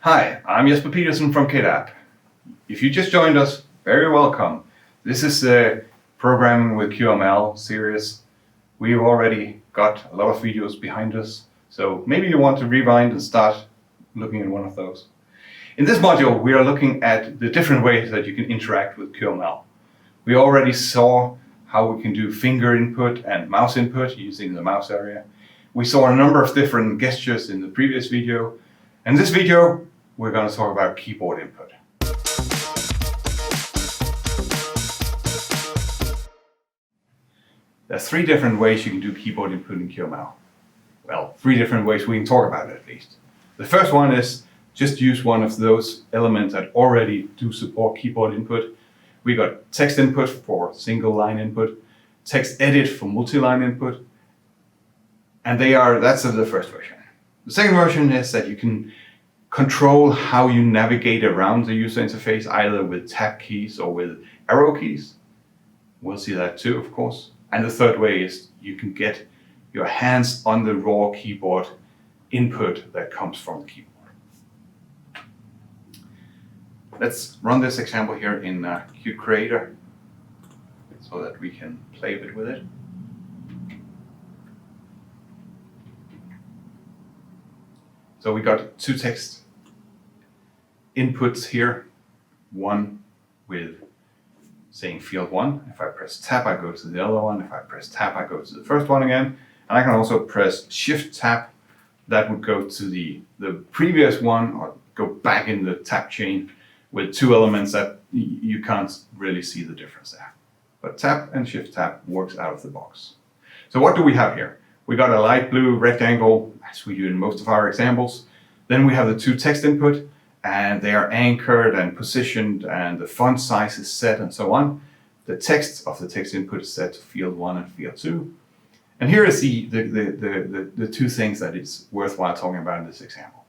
Hi, I'm Jesper Pedersen from KDAB. If you just joined us, very welcome. This is the Programming with QML series. We've already got a lot of videos behind us, so maybe you want to rewind and start looking at one of those. In this module, we are looking at the different ways that you can interact with QML. We already saw how we can do finger input and mouse input using the mouse area. We saw a number of different gestures in the previous video. In this video, we're going to talk about keyboard input. There's three different ways you can do keyboard input in QML. Well, three different ways we can talk about it at least. The first one is just use one of those elements that already do support keyboard input. We got text input for single line input, text edit for multi-line input, and that's the first version. The second version is that you can control how you navigate around the user interface, either with tab keys or with arrow keys. We'll see that too, of course. And the third way is you can get your hands on the raw keyboard input that comes from the keyboard. Let's run this example here in Qt Creator so that we can play a bit with it. So we got two text inputs here, one with saying field 1. If I press tab, I go to the other one. If I press tab, I go to the first one again. And I can also press shift tab. That would go to the previous one or go back in the tab chain with two elements that you can't really see the difference there. But tab and shift tab works out of the box. So what do we have here? We got a light blue rectangle, as we do in most of our examples. Then we have the two text input, and they are anchored and positioned, and the font size is set and so on. The text of the text input is set to field 1 and field 2. And here is the two things that it's worthwhile talking about in this example.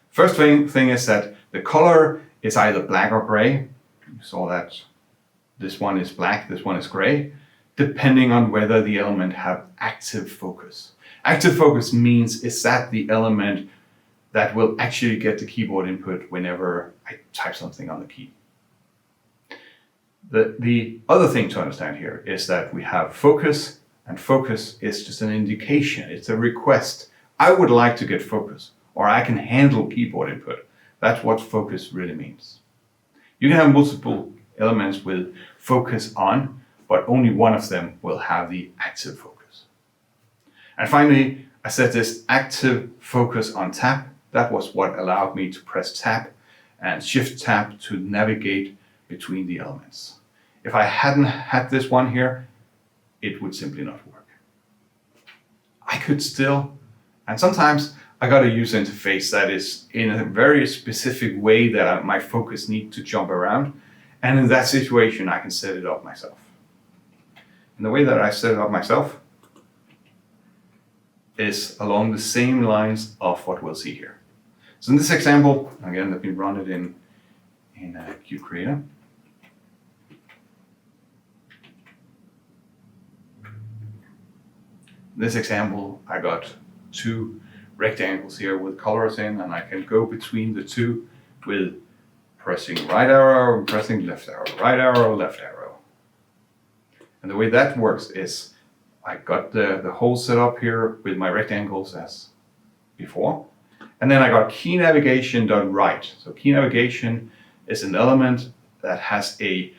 First thing is that the color is either black or gray. You saw that this one is black, this one is gray, depending on whether the element have active focus. Active focus means is that the element that will actually get the keyboard input whenever I type something on the key. The other thing to understand here is that we have focus, and focus is just an indication. It's a request. I would like to get focus, or I can handle keyboard input. That's what focus really means. You can have multiple elements with focus on, but only one of them will have the active focus. And finally, I set this active focus on tab. That was what allowed me to press tab and shift tab to navigate between the elements. If I hadn't had this one here, it would simply not work. I could still, and sometimes I got a user interface that is in a very specific way that my focus needs to jump around. And in that situation, I can set it up myself. And the way that I set it up myself is along the same lines of what we'll see here. So in this example, again, let me run it in Qt Creator. In this example, I got two rectangles here with colors in, and I can go between the two with pressing right arrow and pressing left arrow, right arrow, left arrow. And the way that works is I got the whole setup here with my rectangles as before. And then I got key navigation done right. So key navigation is an element that has a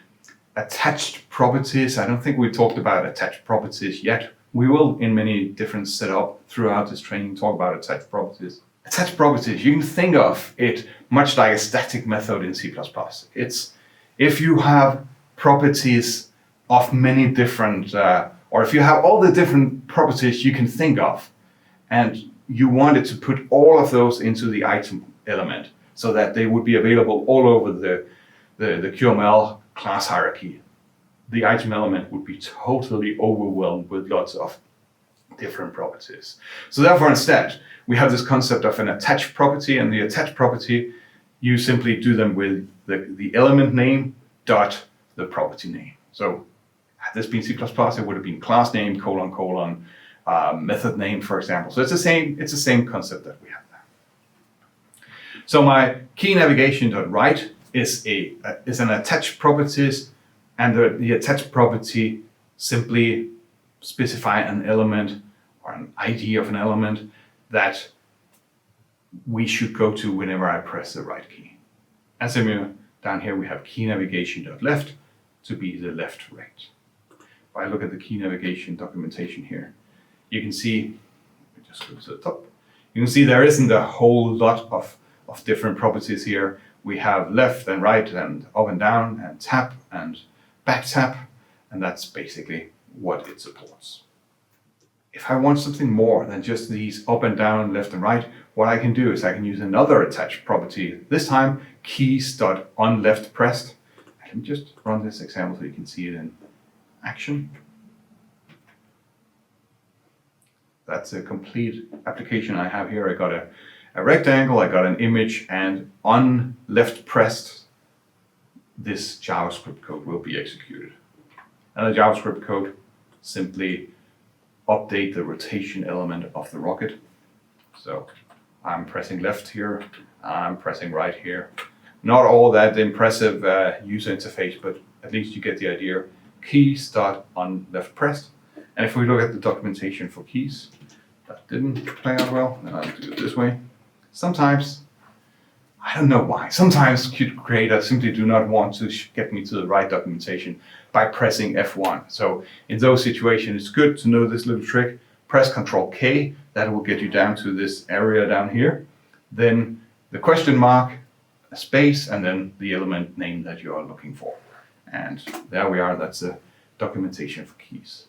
attached properties. I don't think we talked about attached properties yet. We will in many different setup throughout this training talk about attached properties. Attached properties, you can think of it much like a static method in C++. It's if you have properties of many different, or if you have all the different properties you can think of, and you wanted to put all of those into the item element so that they would be available all over the QML class hierarchy, the item element would be totally overwhelmed with lots of different properties. So therefore, instead, we have this concept of an attached property, and the attached property, you simply do them with the element name dot the property name. So had this been C++, it would have been class name, : method name, for example. So it's the same concept that we have there. So my key navigation.write is an attached properties, and the attached property simply specify an element or an ID of an element that we should go to whenever I press the right key. And similar down here we have key navigation.left to be the left rect. If I look at the key navigation documentation here, you can see, just go to the top, you can see there isn't a whole lot of different properties here. We have left and right and up and down and tap and back tap, and that's basically what it supports. If I want something more than just these up and down, left and right, what I can do is I can use another attached property, this time keys.onLeftPressed. I can just run this example so you can see it in action. That's a complete application I have here. I got a rectangle, I got an image, and on left pressed, this JavaScript code will be executed. And the JavaScript code simply update the rotation element of the rocket. So I'm pressing left here, I'm pressing right here. Not all that impressive user interface, but at least you get the idea. Keys.onLeftPressed. And if we look at the documentation for keys, that didn't play out well, then I'll do it this way. Sometimes, I don't know why, sometimes Qt Creator simply do not want to get me to the right documentation by pressing F1. So in those situations, it's good to know this little trick. Press Ctrl K, that will get you down to this area down here. Then the question mark, a space, and then the element name that you are looking for. And there we are, that's the documentation for keys.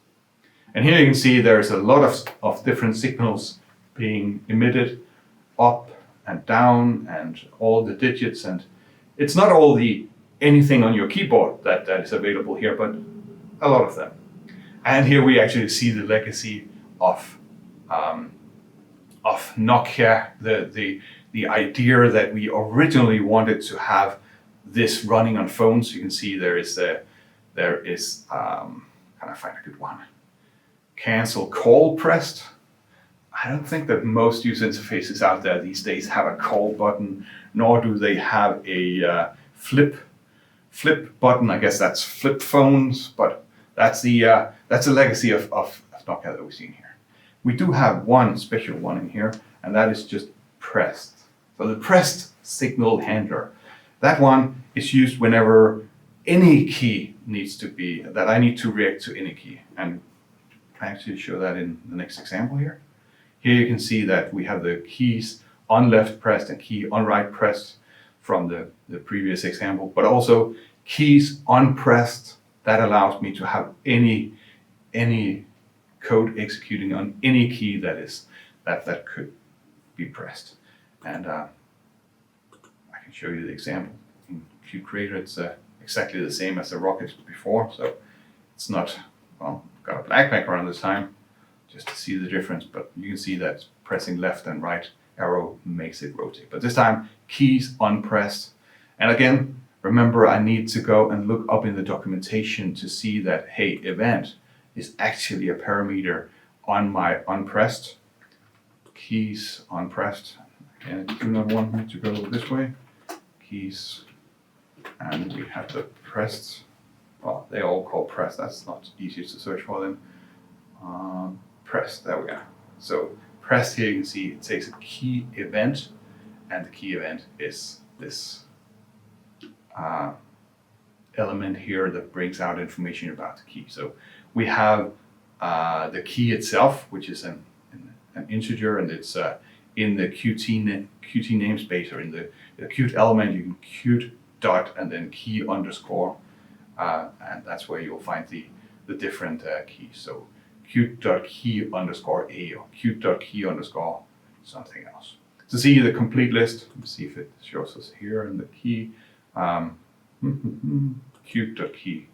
And here you can see there's a lot of different signals being emitted, up and down, and all the digits. And it's not all anything on your keyboard that is available here, but a lot of them. And here we actually see the legacy of Nokia, the idea that we originally wanted to have this running on phones. You can see there is can I find a good one? Cancel call pressed. I don't think that most user interfaces out there these days have a call button, nor do they have a flip button. I guess that's flip phones, but that's a legacy of Nokia that we've seen here. We do have one special one in here, and that is just pressed. So the pressed signal handler. That one is used whenever any key needs to be, that I need to react to any key. And I actually show that in the next example here. Here you can see that we have the keys on left pressed and key on right pressed from the previous example, but also keys on pressed. That allows me to have any code executing on any key that could be pressed. And I can show you the example. In Qt Creator, it's exactly the same as the rocket before, so it's not, well, got a black background this time, just to see the difference, but you can see that pressing left and right arrow makes it rotate. But this time, keys unpressed. And again, remember, I need to go and look up in the documentation to see that, hey, event is actually a parameter on my unpressed. Keys unpressed. And I do not want me to go this way. Keys, and we have the pressed. Well, they all call pressed. That's not easy to search for them. Pressed, there we are. So pressed here, you can see it takes a key event, and the key event is this element here that brings out information about the key. So we have the key itself, which is an integer, and it's in the Qt namespace, or in the Qt element, you can Qt dot and then key underscore, and that's where you'll find the different keys. So Qt.key underscore a, or Qt.key underscore something else. To see the complete list, let's see if it shows us here in the key, Qt.key.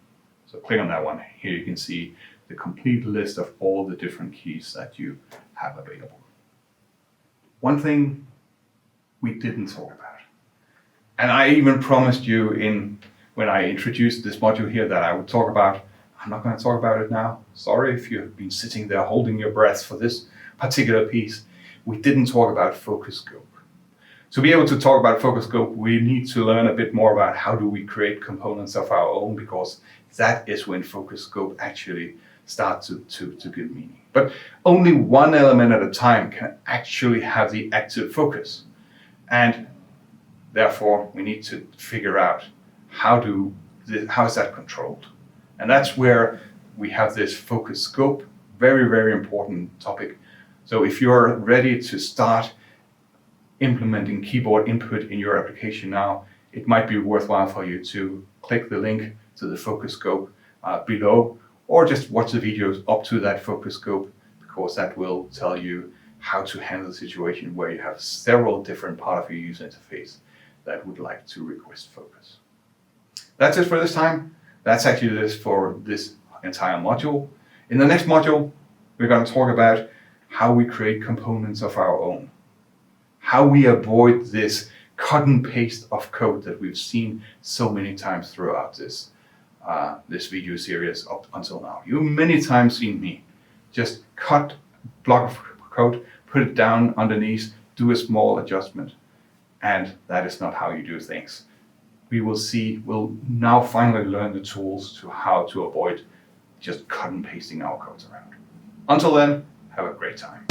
So click on that one. Here you can see the complete list of all the different keys that you have available. One thing we didn't talk about, and I even promised you when I introduced this module here that I would talk about. I'm not going to talk about it now. Sorry if you've been sitting there holding your breath for this particular piece. We didn't talk about focus scope. To be able to talk about focus scope, we need to learn a bit more about how do we create components of our own, because that is when focus scope actually starts to give meaning. But only one element at a time can actually have the active focus. And therefore, we need to figure out how is that controlled? And that's where we have this focus scope, very, very important topic. So if you're ready to start implementing keyboard input in your application now, it might be worthwhile for you to click the link to the focus scope below, or just watch the videos up to that focus scope, because that will tell you how to handle the situation where you have several different parts of your user interface that would like to request focus. That's it for this time. That's actually this for this entire module. In the next module, we're going to talk about how we create components of our own, how we avoid this cut and paste of code that we've seen so many times throughout this video series up until now. You've many times seen me just cut a block of code, put it down underneath, do a small adjustment, and that is not how you do things. We'll now finally learn the tools to how to avoid just cut and pasting our codes around. Until then, have a great time.